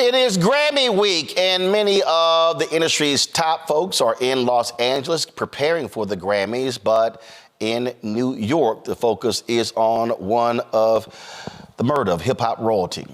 It is Grammy week, and many of the industry's top folks are in Los Angeles preparing for the Grammys. But in New York, the focus is on one of the murder of hip-hop royalty.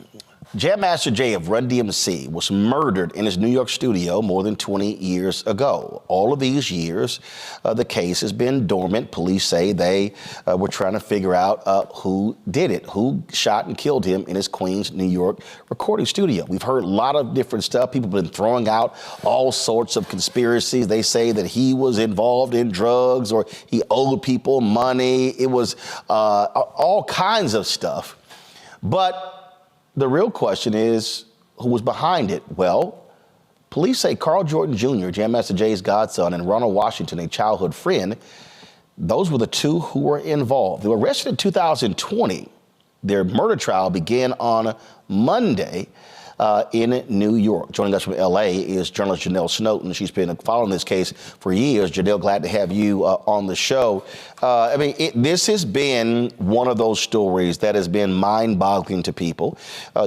Jam Master Jay of Run-DMC was murdered in his New York studio more than 20 years ago. All of these years, the case has been dormant. Police say they were trying to figure out who did it, who shot and killed him in his Queens, New York recording studio. We've heard a lot of different stuff. People have been throwing out all sorts of conspiracies. They say that he was involved in drugs or he owed people money. It was all kinds of stuff. But the real question is, who was behind it? Well, police say Karl Jordan Jr., Jam Master Jay's godson, and Ronald Washington, a childhood friend, those were the two who were involved. They were arrested in 2020. Their murder trial began on Monday in New York. Joining us from LA is journalist Janel Snowden. She's been following this case for years. Janel, glad to have you on the show. This has been one of those stories that has been mind-boggling to people.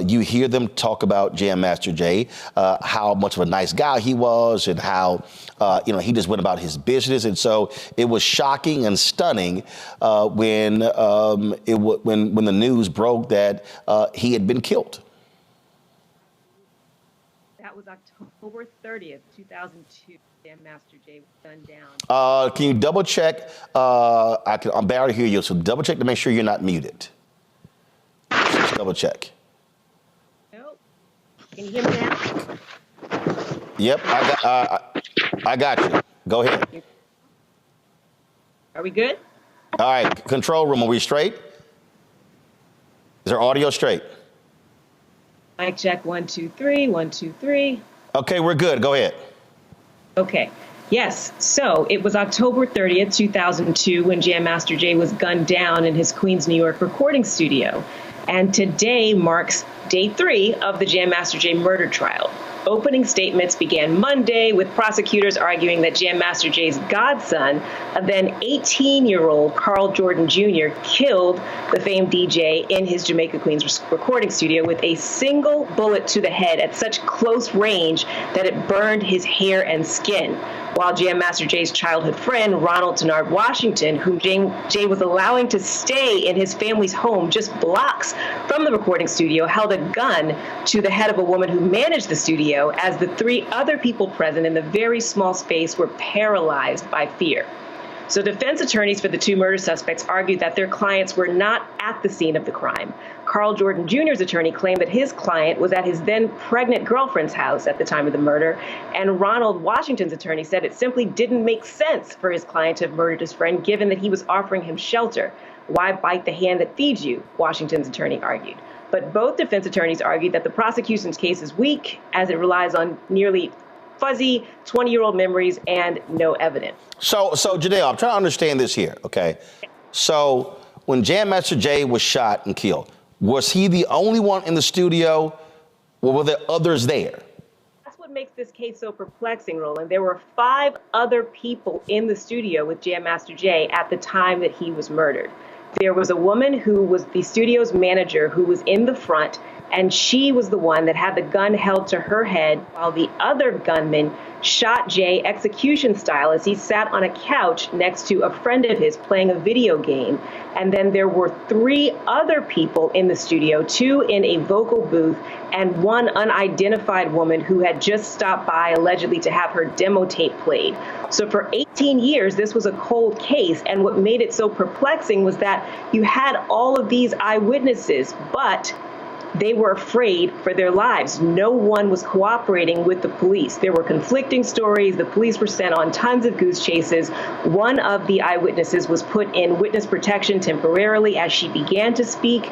You hear them talk about Jam Master Jay, how much of a nice guy he was, and how he just went about his business. And so it was shocking and stunning when the news broke that he had been killed. That was October 30th, 2002. Jam Master Jay was gunned down. Can you double check? I'm barely hear you, so double check to make sure you're not muted. Just double check. Nope. Can you hear me now? Yep, I got you. Go ahead. Are we good? All right, control room, are we straight? Is there audio straight? Mic check, 1, 2, 3, 1, 2, 3. Okay, we're good. Go ahead. Okay. Yes. So it was October 30th, 2002, when Jam Master Jay was gunned down in his Queens, New York recording studio. And today marks day 3 of the Jam Master Jay murder trial. Opening statements began Monday with prosecutors arguing that Jam Master Jay's godson, a then 18-year-old Karl Jordan Jr., killed the famed DJ in his Jamaica, Queens recording studio with a single bullet to the head at such close range that it burned his hair and skin. While Jam Master Jay's childhood friend, Ronald Washington, whom Jay was allowing to stay in his family's home just blocks from the recording studio, held a gun to the head of a woman who managed the studio, as the 3 other people present in the very small space were paralyzed by fear. So defense attorneys for the 2 murder suspects argued that their clients were not at the scene of the crime. Karl Jordan Jr.'s attorney claimed that his client was at his then pregnant girlfriend's house at the time of the murder, and Ronald Washington's attorney said it simply didn't make sense for his client to have murdered his friend given that he was offering him shelter. Why bite the hand that feeds you? Washington's attorney argued. But both defense attorneys argued that the prosecution's case is weak as it relies on nearly fuzzy 20-year-old memories and no evidence. So Janel, I'm trying to understand this here, okay? So when Jam Master Jay was shot and killed, was he the only one in the studio, or were there others there? That's what makes this case so perplexing, Roland. There were 5 other people in the studio with Jam Master Jay at the time that he was murdered. There was a woman who was the studio's manager who was in the front, and she was the one that had the gun held to her head while the other gunman shot Jay execution style as he sat on a couch next to a friend of his playing a video game. And then there were 3 other people in the studio, 2 in a vocal booth and 1 unidentified woman who had just stopped by allegedly to have her demo tape played. So for 18 years, this was a cold case. And what made it so perplexing was that you had all of these eyewitnesses, but they were afraid for their lives. No one was cooperating with the police. There were conflicting stories. The police were sent on tons of goose chases. One of the eyewitnesses was put in witness protection temporarily as she began to speak.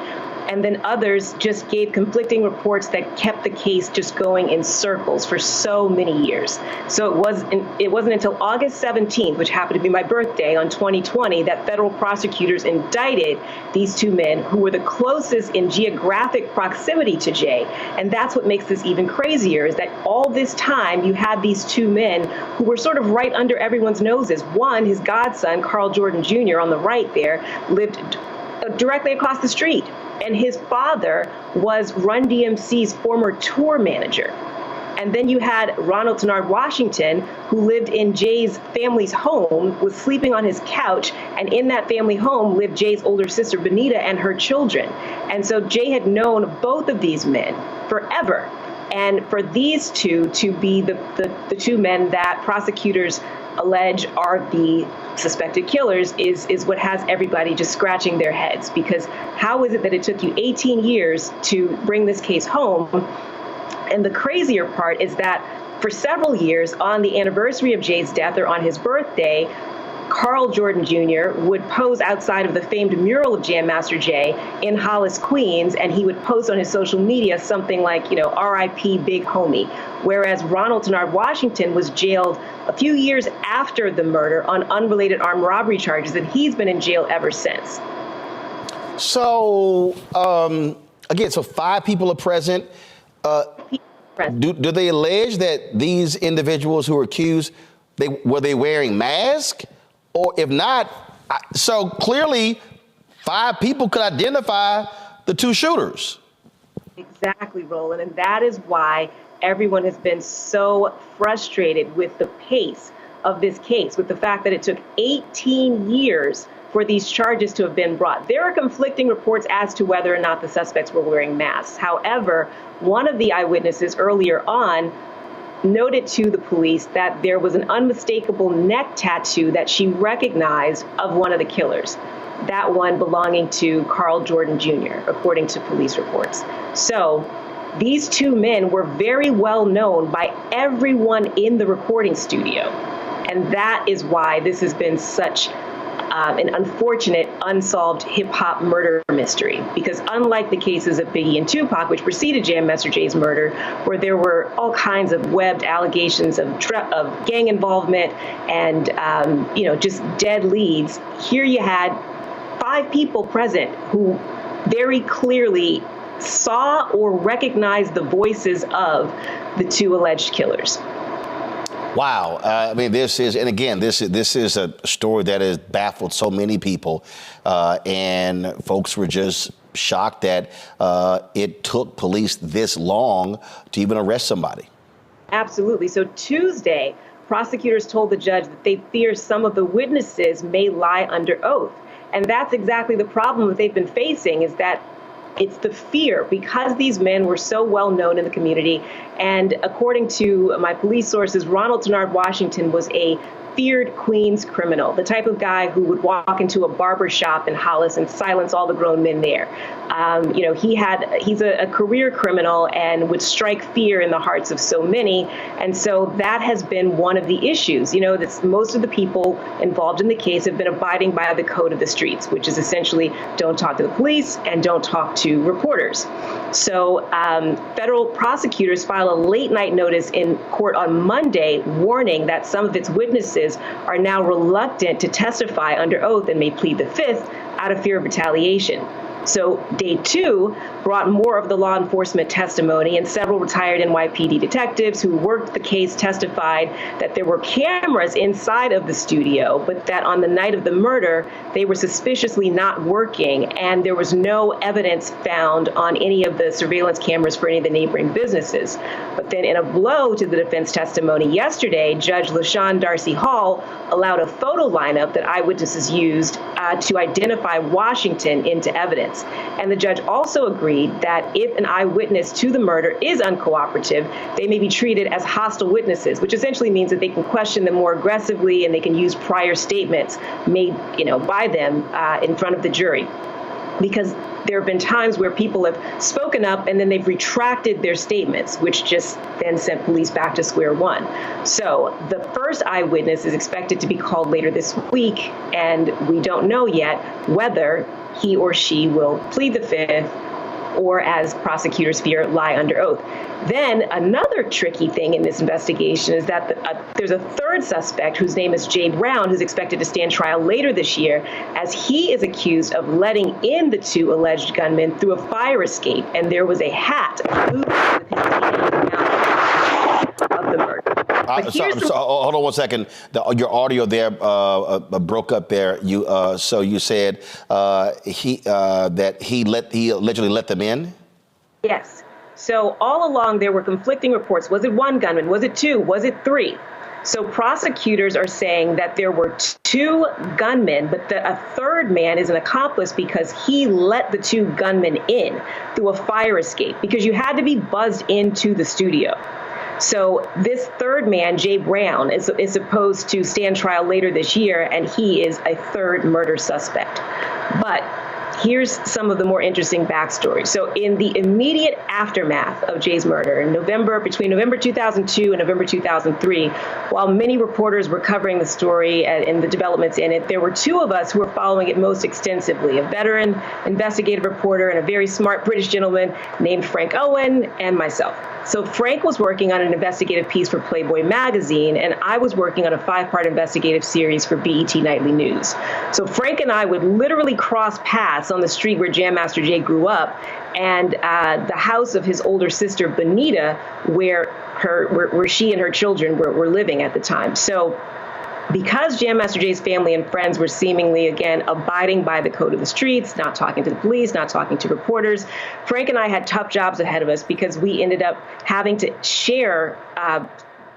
And then others just gave conflicting reports that kept the case just going in circles for so many years. So it wasn't until August 17th, which happened to be my birthday on 2020, that federal prosecutors indicted these 2 men who were the closest in geographic proximity to Jay. And that's what makes this even crazier, is that all this time you had these 2 men who were sort of right under everyone's noses. One, his godson, Karl Jordan Jr., on the right there, lived directly across the street. And his father was Run-DMC's former tour manager. And then you had Ronald Washington, who lived in Jay's family's home, was sleeping on his couch, and in that family home lived Jay's older sister, Benita, and her children. And so Jay had known both of these men forever. And for these two to be the two men that prosecutors allege are the suspected killers is what has everybody just scratching their heads. Because how is it that it took you 18 years to bring this case home? And the crazier part is that for several years, on the anniversary of Jay's death or on his birthday, Karl Jordan Jr. would pose outside of the famed mural of Jam Master Jay in Hollis, Queens, and he would post on his social media something like, R.I.P. Big Homie. Whereas Ronald Washington was jailed a few years after the murder on unrelated armed robbery charges, and he's been in jail ever since. So, again, so 5 people are present. Do they allege that these individuals who are accused, were they wearing masks? Or if not, so clearly 5 people could identify the 2 shooters. Exactly, Roland. And that is why everyone has been so frustrated with the pace of this case, with the fact that it took 18 years for these charges to have been brought. There are conflicting reports as to whether or not the suspects were wearing masks. However, one of the eyewitnesses earlier on noted to the police that there was an unmistakable neck tattoo that she recognized of one of the killers, that one belonging to Karl Jordan Jr., according to police reports. So these 2 men were very well known by everyone in the recording studio. And that is why this has been such an unfortunate, unsolved hip-hop murder mystery. Because unlike the cases of Biggie and Tupac, which preceded Jam Master Jay's murder, where there were all kinds of webbed allegations of gang involvement and, just dead leads, here you had 5 people present who very clearly saw or recognized the voices of the 2 alleged killers. Wow. I mean, this is a story that has baffled so many people. And folks were just shocked that it took police this long to even arrest somebody. Absolutely. So Tuesday, prosecutors told the judge that they fear some of the witnesses may lie under oath. And that's exactly the problem that they've been facing, is that it's the fear, because these men were so well known in the community. And according to my police sources, Ronald Washington was a feared Queens criminal, the type of guy who would walk into a barber shop in Hollis and silence all the grown men there. He's a career criminal and would strike fear in the hearts of so many. And so that has been one of the issues. That most of the people involved in the case have been abiding by the code of the streets, which is essentially don't talk to the police and don't talk to reporters. So federal prosecutors filed a late night notice in court on Monday warning that some of its witnesses are now reluctant to testify under oath and may plead the Fifth out of fear of retaliation. So day 2 brought more of the law enforcement testimony, and several retired NYPD detectives who worked the case testified that there were cameras inside of the studio, but that on the night of the murder, they were suspiciously not working, and there was no evidence found on any of the surveillance cameras for any of the neighboring businesses. But then in a blow to the defense testimony yesterday, Judge LaShawn Darcy Hall allowed a photo lineup that eyewitnesses used to identify Washington into evidence. And the judge also agreed that if an eyewitness to the murder is uncooperative, they may be treated as hostile witnesses, which essentially means that they can question them more aggressively and they can use prior statements made, by them in front of the jury. Because there have been times where people have spoken up and then they've retracted their statements, which just then sent police back to square one. So the first eyewitness is expected to be called later this week, and we don't know yet whether he or she will plead the Fifth or, as prosecutors fear, lie under oath. Then another tricky thing in this investigation is that there's a third suspect whose name is Jay Brown, who's expected to stand trial later this year, as he is accused of letting in the 2 alleged gunmen through a fire escape, and there was a hat glued to the of the murder. Hold on one second. Your audio there broke up there. So you said that he allegedly let them in? Yes. So all along there were conflicting reports. Was it one gunman? Was it two? Was it three? So prosecutors are saying that there were two gunmen, but a third man is an accomplice because he let the two gunmen in through a fire escape, because you had to be buzzed into the studio. So this third man, Jay Brown, is supposed to stand trial later this year, and he is a third murder suspect. But here's some of the more interesting backstory. So in the immediate aftermath of Jay's murder, between November 2002 and November 2003, while many reporters were covering the story and the developments in it, there were two of us who were following it most extensively: a veteran investigative reporter and a very smart British gentleman named Frank Owen, and myself. So Frank was working on an investigative piece for Playboy magazine, and I was working on a 5-part investigative series for BET Nightly News. So Frank and I would literally cross paths on the street where Jam Master Jay grew up, and the house of his older sister, Benita, where she and her children were living at the time. So because Jam Master Jay's family and friends were seemingly, again, abiding by the code of the streets, not talking to the police, not talking to reporters, Frank and I had tough jobs ahead of us because we ended up having to share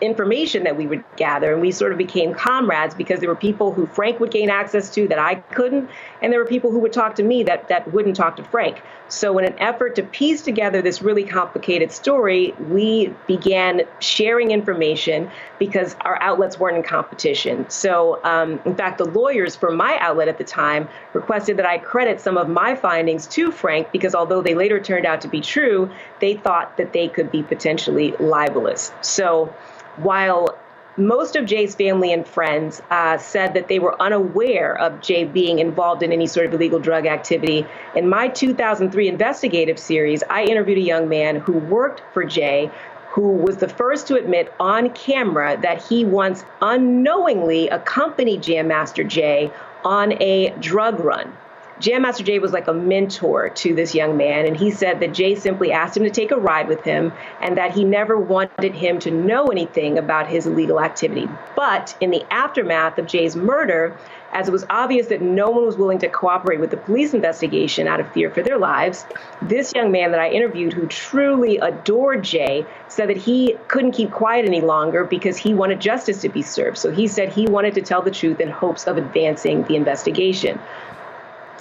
information that we would gather, and we sort of became comrades because there were people who Frank would gain access to that I couldn't, and there were people who would talk to me that wouldn't talk to Frank. So in an effort to piece together this really complicated story, we began sharing information because our outlets weren't in competition. So in fact, the lawyers for my outlet at the time requested that I credit some of my findings to Frank because although they later turned out to be true, they thought that they could be potentially libelous. So while most of Jay's family and friends said that they were unaware of Jay being involved in any sort of illegal drug activity, in my 2003 investigative series, I interviewed a young man who worked for Jay, who was the first to admit on camera that he once unknowingly accompanied Jam Master Jay on a drug run. Jam Master Jay was like a mentor to this young man, and he said that Jay simply asked him to take a ride with him and that he never wanted him to know anything about his illegal activity. But in the aftermath of Jay's murder, as it was obvious that no one was willing to cooperate with the police investigation out of fear for their lives, this young man that I interviewed, who truly adored Jay, said that he couldn't keep quiet any longer because he wanted justice to be served. So he said he wanted to tell the truth in hopes of advancing the investigation.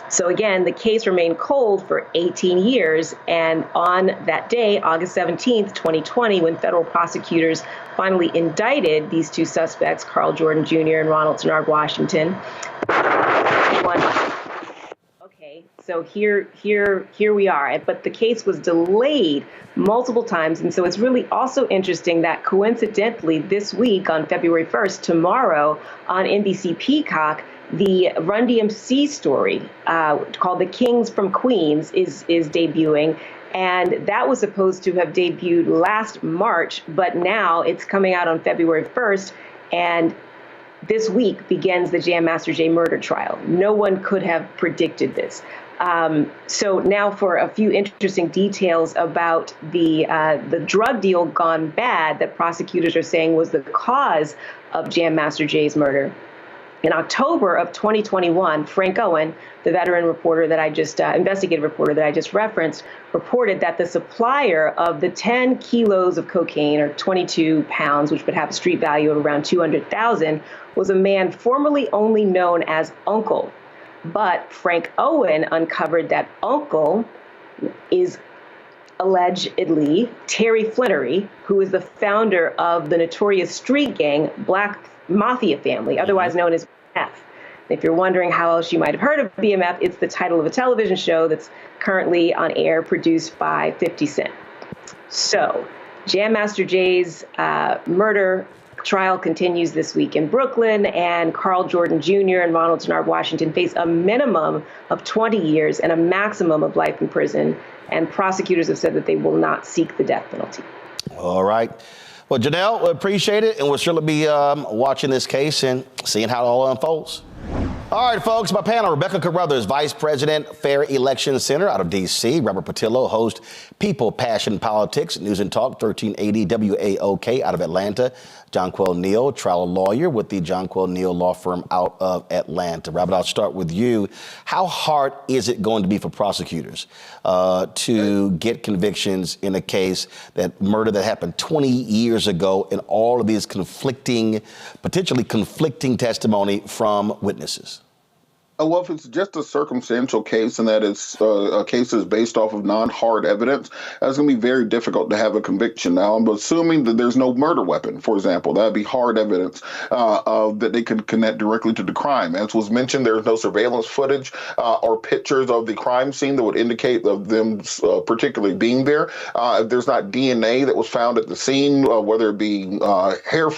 So again, the case remained cold for 18 years, and on that day, August 17th, 2020, when federal prosecutors finally indicted these two suspects, Karl Jordan Jr. and Ronald Washington. Okay, so here we are, but the case was delayed multiple times, and so it's really also interesting that coincidentally this week on February 1st, tomorrow on NBC Peacock, the Run-DMC story called The Kings from Queens is debuting, and that was supposed to have debuted last March, but now it's coming out on February 1st, and this week begins the Jam Master Jay murder trial. No one could have predicted this. So now for a few interesting details about the drug deal gone bad that prosecutors are saying was the cause of Jam Master Jay's murder. In October of 2021, Frank Owen, the veteran reporter that I just, investigative reporter that I just referenced, reported that the supplier of the 10 kilos of cocaine, or 22 pounds, which would have a street value of around $200,000, was a man formerly only known as Uncle. But Frank Owen uncovered that Uncle is allegedly Terry Flannery, who is the founder of the notorious street gang Black Mafia family, otherwise known as BMF. If you're wondering how else you might have heard of BMF, it's the title of a television show that's currently on air, produced by 50 Cent. So, Jam Master Jay's murder trial continues this week in Brooklyn, and Karl Jordan Jr. and Ronald Washington face a minimum of 20 years and a maximum of life in prison, and prosecutors have said that they will not seek the death penalty. All right. Well, Janel, we appreciate it, and we'll surely be watching this case and seeing how it all unfolds. All right, folks, my panel, Rebecca Carruthers, Vice President, Fair Election Center out of D.C., Robert Patillo, host, People, Passion, Politics, News and Talk, 1380 WAOK out of Atlanta, Jonquil Neal, trial lawyer with the Jonquil Neal law firm out of Atlanta. Robert, I'll start with you. How hard is it going to be for prosecutors to get convictions in a case that murder that happened 20 years ago and all of these potentially conflicting testimony from witnesses? Well, if it's just a circumstantial case and that it's a case that's based off of non-hard evidence, that's going to be very difficult to have a conviction. Now, I'm assuming that there's no murder weapon, for example. That would be hard evidence that they could connect directly to the crime. As was mentioned, there's no surveillance footage or pictures of the crime scene that would indicate of them particularly being there. If there's not DNA that was found at the scene, whether it be hair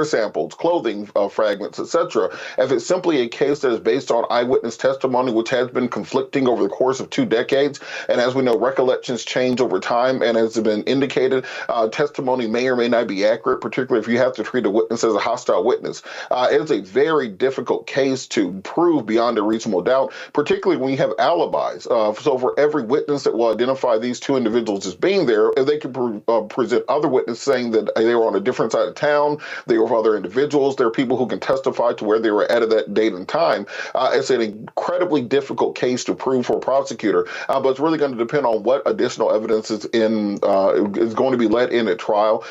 samples, clothing fragments, etc. If it's simply a case that is based on eyewitness testimony, which has been conflicting over the course of 2 decades. And as we know, recollections change over time. And as has been indicated, testimony may or may not be accurate, particularly if you have to treat a witness as a hostile witness. It's a very difficult case to prove beyond a reasonable doubt, particularly when you have alibis. So for every witness that will identify these 2 individuals as being there, if they can present other witnesses saying that they were on a different side of town, they were with other individuals, there are people who can testify to where they were at that date and time. It's an incredibly difficult case to prove for a prosecutor, but it's really going to depend on what additional evidence is going to be let in at trial,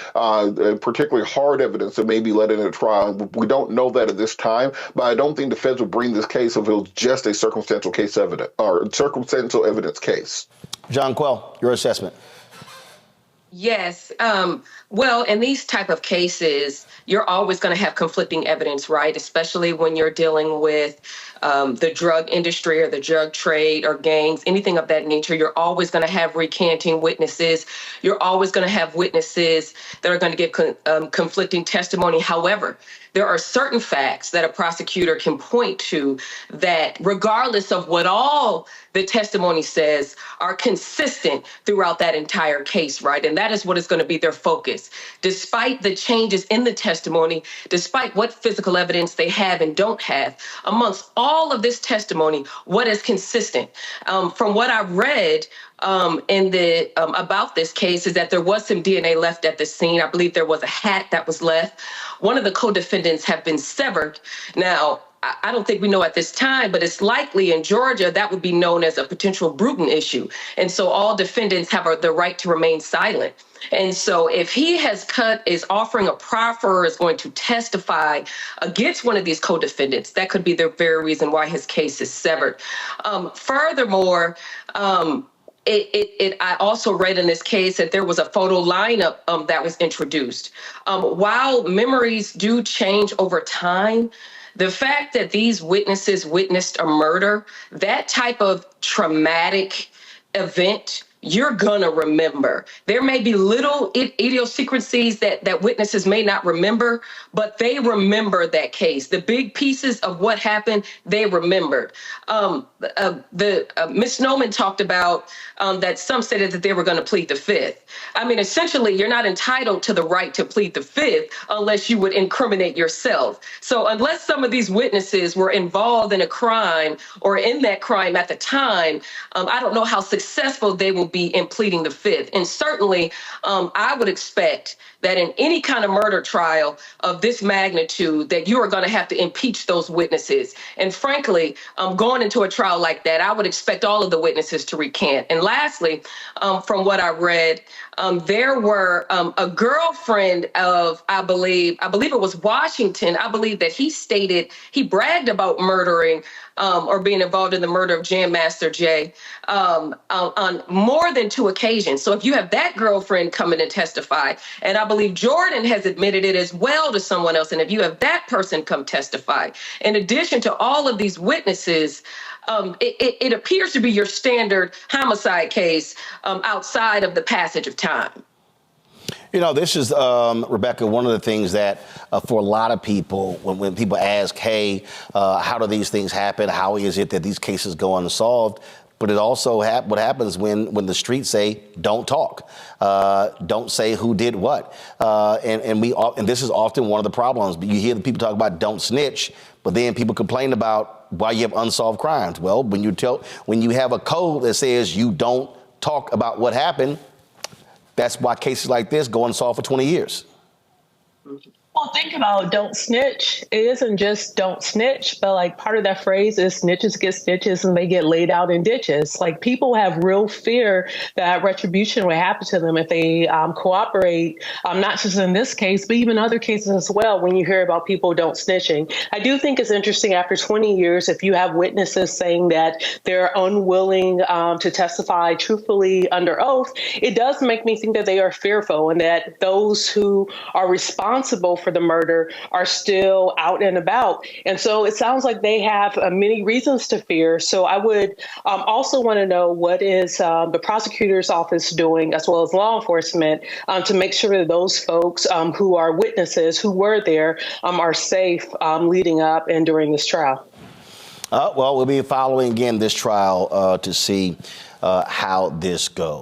particularly hard evidence that may be let in at trial. We don't know that at this time, but I don't think the feds would bring this case if it was just a circumstantial evidence case. Jonquil, your assessment. Yes. Well, in these type of cases, you're always going to have conflicting evidence, right? Especially when you're dealing with the drug industry or the drug trade or gangs, anything of that nature. You're always going to have recanting witnesses. You're always going to have witnesses that are going to give conflicting testimony. However, there are certain facts that a prosecutor can point to that, regardless of what all the testimony says, are consistent throughout that entire case, right? And that is what is going to be their focus. Despite the changes in the testimony, despite what physical evidence they have and don't have, amongst all of this testimony, what is consistent? From what I've read, about this case is that there was some DNA left at the scene. I believe there was a hat that was left. One of the co-defendants have been severed. Now, I don't think we know at this time, but it's likely in Georgia that would be known as a potential Bruton issue. And so all defendants have the right to remain silent. And so if he is offering a proffer or is going to testify against one of these co-defendants, that could be the very reason why his case is severed. Furthermore, I also read in this case that there was a photo lineup that was introduced. While memories do change over time, the fact that these witnesses witnessed a murder, that type of traumatic event, you're gonna remember. There may be little idiosyncrasies that witnesses may not remember, but they remember that case. The big pieces of what happened, they remembered. Ms. Snowden talked about that some said that they were gonna plead the fifth. I mean, essentially, you're not entitled to the right to plead the fifth unless you would incriminate yourself. So unless some of these witnesses were involved in a crime or in that crime at the time, I don't know how successful they will be in pleading the fifth. And certainly, I would expect that in any kind of murder trial of this magnitude, that you are going to have to impeach those witnesses. And frankly, going into a trial like that, I would expect all of the witnesses to recant. And lastly, from what I read, there were a girlfriend of, I believe it was Washington. I believe that he bragged about murdering or being involved in the murder of Jam Master Jay on more than 2 occasions. So if you have that girlfriend coming and testify, and I believe Jordan has admitted it as well to someone else, and if you have that person come testify, in addition to all of these witnesses, it appears to be your standard homicide case outside of the passage of time. You know, this is, Rebecca, one of the things that for a lot of people, when people ask, hey, how do these things happen? How is it that these cases go unsolved? but it also what happens when the streets say don't talk, don't say who did what, and this is often one of the problems. You hear the people talk about don't snitch, but then people complain about why you have unsolved crimes. Well, when you have a code that says you don't talk about what happened, that's why cases like this go unsolved for 20 years. Well, think about don't snitch. It isn't just don't snitch, but like part of that phrase is snitches get stitches and they get laid out in ditches. Like people have real fear that retribution will happen to them if they cooperate, not just in this case, but even other cases as well. When you hear about people don't snitching, I do think it's interesting after 20 years, if you have witnesses saying that they're unwilling to testify truthfully under oath, it does make me think that they are fearful and that those who are responsible for the murder are still out and about. And so it sounds like they have many reasons to fear. So I would also want to know what is the prosecutor's office doing, as well as law enforcement, to make sure that those folks who are witnesses who were there are safe leading up and during this trial. Well, we'll be following again this trial to see how this goes.